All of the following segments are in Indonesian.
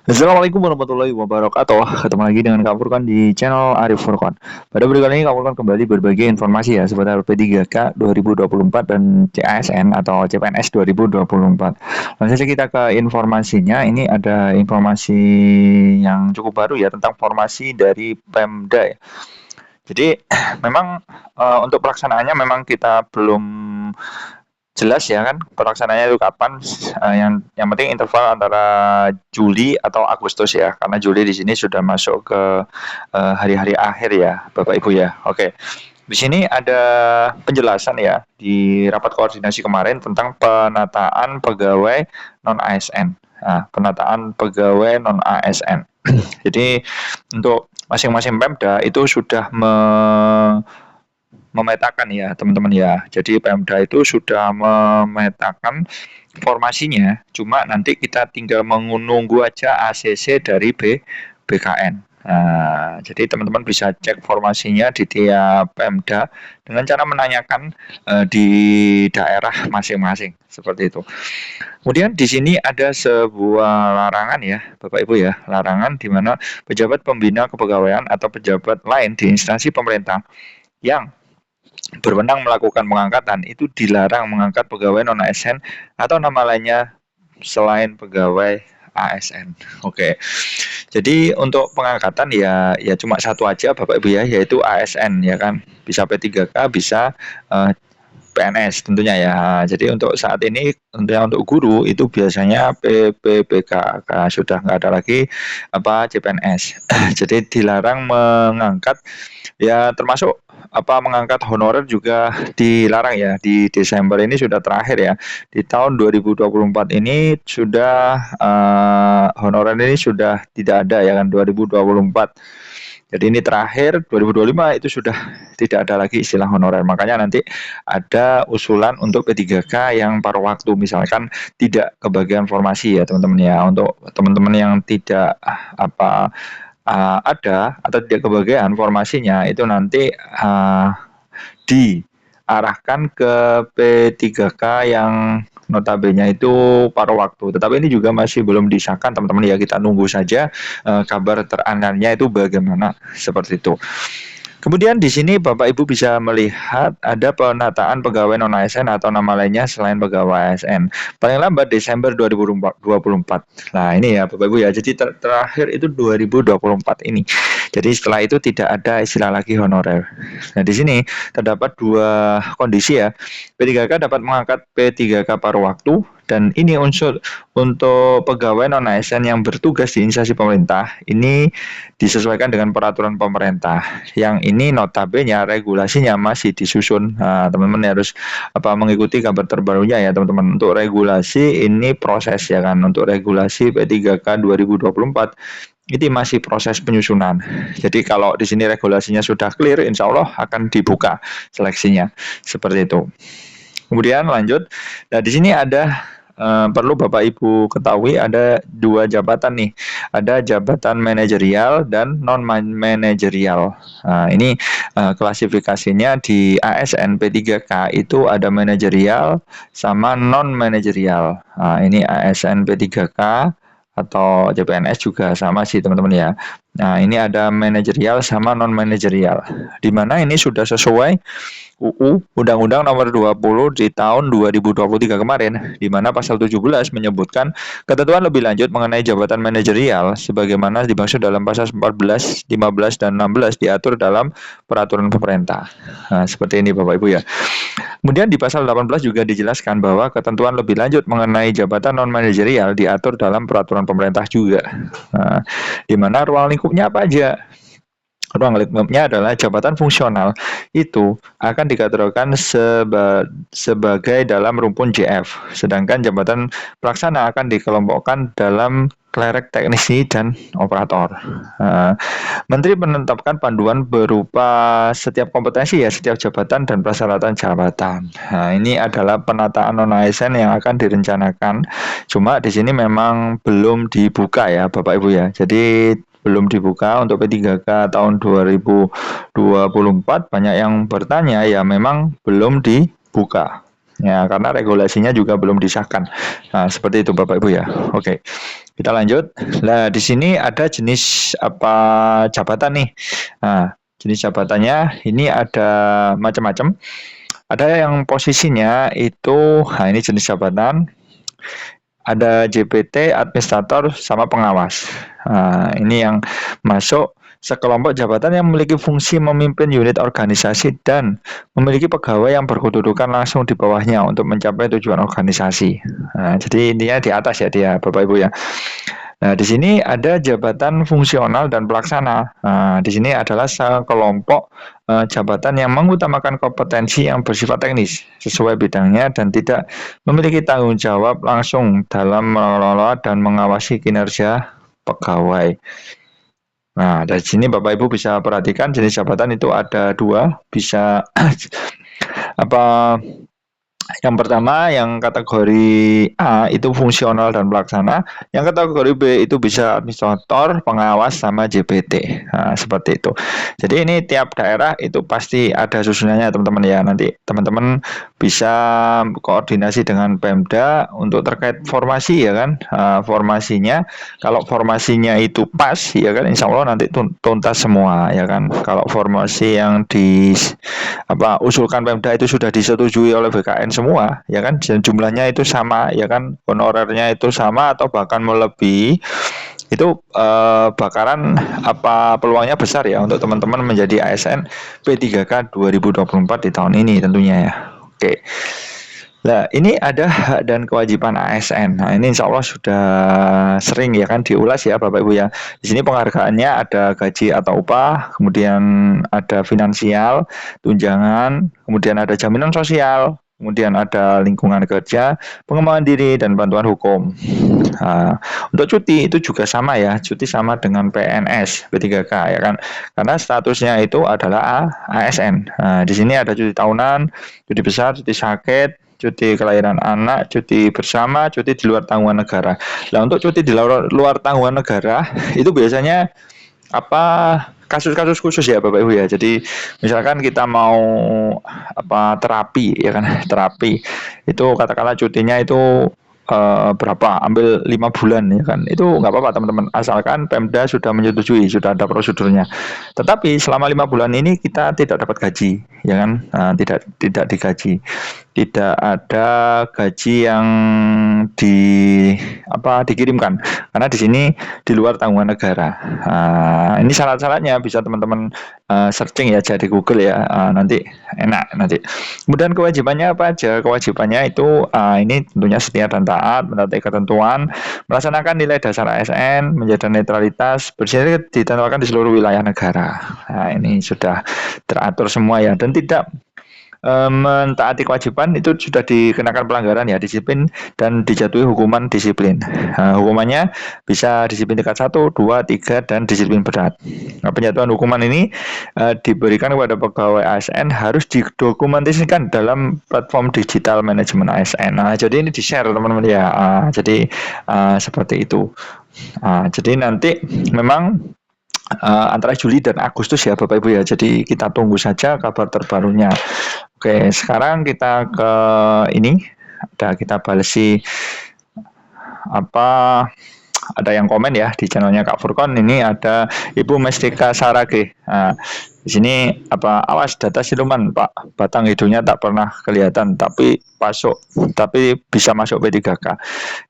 Assalamualaikum warahmatullahi wabarakatuh. Ketemu lagi dengan Kak Furkan di channel Arif Furkan. Pada video kali ini Kak Furkan kembali berbagi informasi ya seputar P3K 2024 dan CASN atau CPNS 2024. Langsung saja kita ke informasinya. Ini ada informasi yang cukup baru ya tentang formasi dari Pemda ya. Jadi memang untuk pelaksanaannya memang kita belum jelas ya kan pelaksanaannya itu kapan. Yang penting interval antara Juli atau Agustus ya, karena Juli di sini sudah masuk ke hari-hari akhir ya Bapak Ibu ya. Oke, di sini ada penjelasan ya di rapat koordinasi kemarin tentang penataan pegawai non ASN. Nah, penataan pegawai non ASN. Jadi untuk masing-masing Pemda itu sudah memetakan ya teman-teman ya. Jadi Pemda itu sudah memetakan formasinya, cuma nanti kita tinggal menunggu aja ACC dari BKN. Nah, jadi teman-teman bisa cek formasinya di tiap Pemda dengan cara menanyakan di daerah masing-masing seperti itu. Kemudian di sini ada sebuah larangan ya, Bapak Ibu ya, larangan di mana pejabat pembina kepegawaian atau pejabat lain di instansi pemerintah yang berwenang melakukan pengangkatan itu dilarang mengangkat pegawai non ASN atau nama lainnya selain pegawai ASN. Oke. Jadi untuk pengangkatan ya cuma satu aja Bapak Ibu ya, yaitu ASN ya kan. Bisa P3K, bisa PNS tentunya ya. Jadi untuk saat ini tentunya untuk guru itu biasanya PPBK, sudah nggak ada lagi CPNS. Jadi dilarang mengangkat ya, termasuk mengangkat honorer juga dilarang ya. Di Desember ini sudah terakhir ya. Di tahun 2024 ini sudah honorer ini sudah tidak ada ya kan, 2024. Jadi ini terakhir 2025 itu sudah tidak ada lagi istilah honorer. Makanya nanti ada usulan untuk P3K yang paruh waktu, misalkan tidak kebagian formasi ya teman-teman ya. Untuk teman-teman yang tidak ada atau tidak kebagian formasinya itu nanti diarahkan ke P3K yang notabene itu paruh waktu. Tetapi ini juga masih belum disahkan teman-teman ya, kita nunggu saja kabar teranalnya itu bagaimana seperti itu. Kemudian di sini Bapak Ibu bisa melihat ada penataan pegawai non ASN atau nama lainnya selain pegawai ASN. Paling lambat Desember 2024. Nah, ini ya Bapak Ibu ya. Jadi terakhir itu 2024 ini. Jadi setelah itu tidak ada istilah lagi honorer. Nah, di sini terdapat dua kondisi ya. P3K dapat mengangkat P3K paruh waktu, dan ini unsur untuk pegawai non ASN yang bertugas di instansi pemerintah ini disesuaikan dengan peraturan pemerintah. Yang ini notabene regulasinya masih disusun. Nah, teman-teman harus mengikuti kabar terbarunya ya teman-teman. Untuk regulasi ini proses ya kan. Untuk regulasi P3K 2024 ini masih proses penyusunan. Jadi kalau di sini regulasinya sudah clear, insya Allah akan dibuka seleksinya seperti itu. Kemudian lanjut. Nah, di sini ada perlu Bapak Ibu ketahui ada dua jabatan nih. Ada jabatan manajerial dan non manajerial. Nah, ini klasifikasinya di ASN P3K itu ada manajerial sama non manajerial. Nah, ini ASN P3K atau CPNS juga sama sih teman-teman ya. Nah, ini ada manajerial sama non manajerial. Di mana ini sudah sesuai UU Undang-Undang Nomor 20 di tahun 2023 kemarin, di mana pasal 17 menyebutkan ketentuan lebih lanjut mengenai jabatan manajerial sebagaimana dimaksud dalam pasal 14, 15 dan 16 diatur dalam peraturan pemerintah. Nah, seperti ini Bapak Ibu ya. Kemudian di pasal 18 juga dijelaskan bahwa ketentuan lebih lanjut mengenai jabatan non manajerial diatur dalam peraturan pemerintah juga. Nah, di mana ruang lingkupnya apa aja? Ruang lingkupnya adalah jabatan fungsional itu akan dikategorikan sebagai dalam rumpun JF, sedangkan jabatan pelaksana akan dikelompokkan dalam klerek, teknisi, dan operator. Menteri menetapkan panduan berupa setiap kompetensi ya, setiap jabatan dan persyaratan jabatan. Nah, ini adalah penataan non ASN yang akan direncanakan. Cuma di sini memang belum dibuka ya, Bapak Ibu ya. Jadi belum dibuka untuk P3K tahun 2024. Banyak yang bertanya ya, memang belum dibuka Ya, karena regulasinya juga belum disahkan. Nah, seperti itu Bapak Ibu ya. Oke. Kita lanjut. Nah, di sini ada jenis apa jabatan nih. Nah, jenis jabatannya ini ada macam-macam. Ada yang posisinya itu, nah ini jenis jabatan, ada JPT, administrator, sama pengawas. Nah, ini yang masuk sekelompok jabatan yang memiliki fungsi memimpin unit organisasi dan memiliki pegawai yang berkedudukan langsung di bawahnya untuk mencapai tujuan organisasi. Nah, jadi intinya di atas ya dia, Bapak Ibu ya. Nah, di sini ada jabatan fungsional dan pelaksana. Nah, di sini adalah sekelompok jabatan yang mengutamakan kompetensi yang bersifat teknis sesuai bidangnya dan tidak memiliki tanggung jawab langsung dalam mengelola dan mengawasi kinerja pegawai. Nah, dari sini Bapak Ibu bisa perhatikan jenis jabatan itu ada dua, bisa apa yang pertama, yang kategori A itu fungsional dan pelaksana. Yang kategori B itu bisa administrator, pengawas, sama JPT. Nah, seperti itu. Jadi ini tiap daerah itu pasti ada susunannya teman-teman ya. Nanti teman-teman bisa koordinasi dengan Pemda untuk terkait formasi ya kan. Formasinya, kalau formasinya itu pas ya kan, insya Allah nanti tuntas semua ya kan. Kalau formasi yang usulkan Pemda itu sudah disetujui oleh BKN semua ya kan, dan jumlahnya itu sama ya kan, honorernya itu sama atau bahkan melebihi, itu bakaran peluangnya besar ya untuk teman-teman menjadi ASN P3K 2024 di tahun ini tentunya ya. Oke. Nah, ini ada hak dan kewajiban ASN. Nah, ini insya Allah sudah sering ya kan diulas ya Bapak Ibu ya. Di sini penghargaannya ada gaji atau upah, kemudian ada finansial, tunjangan, kemudian ada jaminan sosial, kemudian ada lingkungan kerja, pengembangan diri, dan bantuan hukum. Nah, untuk cuti itu juga sama ya, cuti sama dengan PNS P3K ya kan, karena statusnya itu adalah ASN. Nah, di sini ada cuti tahunan, cuti besar, cuti sakit, cuti kelahiran anak, cuti bersama, cuti di luar tanggungan negara. Nah, untuk cuti di luar tanggungan negara itu biasanya kasus-kasus khusus ya Bapak Ibu ya. Jadi misalkan kita mau terapi ya kan, terapi itu katakanlah cutinya itu berapa, ambil 5 bulan ya kan, itu nggak apa-apa teman-teman, asalkan Pemda sudah menyetujui, sudah ada prosedurnya. Tetapi selama 5 bulan ini kita tidak dapat gaji ya kan. Nah, tidak digaji, tidak ada gaji yang dikirimkan karena di sini di luar tanggungan negara. Nah, ini syarat-syaratnya bisa teman-teman searching ya jadi Google ya. Nanti enak nanti. Kemudian kewajibannya apa aja? Kewajibannya itu ini tentunya setia dan taat, menaati ketentuan, melaksanakan nilai dasar ASN, menjaga netralitas, bersih ditentukan di seluruh wilayah negara. Nah, ini sudah teratur semua ya, dan tidak mentaati kewajiban itu sudah dikenakan pelanggaran ya, disiplin, dan dijatuhi hukuman disiplin. Nah, hukumannya bisa disiplin tingkat 1, 2, 3, dan disiplin berat. Nah, penjatuhan hukuman ini diberikan kepada pegawai ASN harus didokumentasikan dalam platform digital manajemen ASN. Nah, jadi ini di-share teman-teman ya. Jadi seperti itu. Jadi nanti memang antara Juli dan Agustus ya Bapak Ibu ya. Jadi kita tunggu saja kabar terbarunya. Oke, sekarang kita ke ini. Kita balesi ada yang komen ya di channelnya Kak Furkon. Ini ada Ibu Mestika Sarage. Nah, di sini awas data siluman Pak, batang hidungnya tak pernah kelihatan tapi bisa masuk P3K.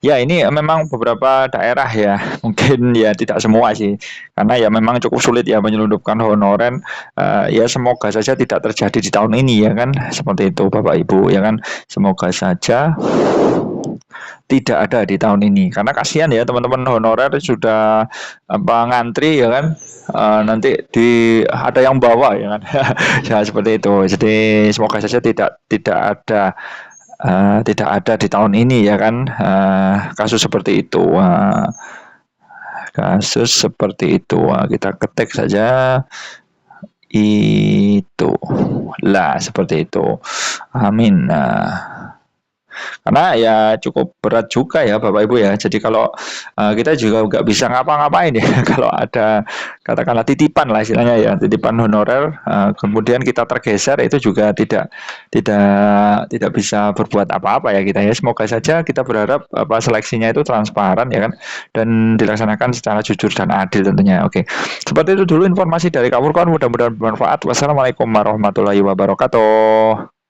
Ya, ini memang beberapa daerah ya, mungkin ya tidak semua sih, karena ya memang cukup sulit ya menyelundupkan honorer. Ya semoga saja tidak terjadi di tahun ini ya kan, seperti itu Bapak Ibu ya kan, semoga saja tidak ada di tahun ini, karena kasihan ya teman-teman honorer sudah ngantri ya kan, nanti ada yang bawa ya kan. Ya seperti itu. Jadi semoga saja tidak ada di tahun ini ya kan, kasus seperti itu. Kasus seperti itu kita ketik saja itu lah, seperti itu. Amin. Karena ya cukup berat juga ya Bapak Ibu ya. Jadi kalau kita juga nggak bisa ngapa-ngapain ya kalau ada katakanlah titipan lah istilahnya ya, titipan honorer, kemudian kita tergeser itu juga tidak bisa berbuat apa-apa ya kita ya. Semoga saja kita berharap apa seleksinya itu transparan ya kan dan dilaksanakan secara jujur dan adil tentunya. Oke. Seperti itu dulu informasi dari Kak Furqan, mudah-mudahan bermanfaat. Wassalamualaikum warahmatullahi wabarakatuh.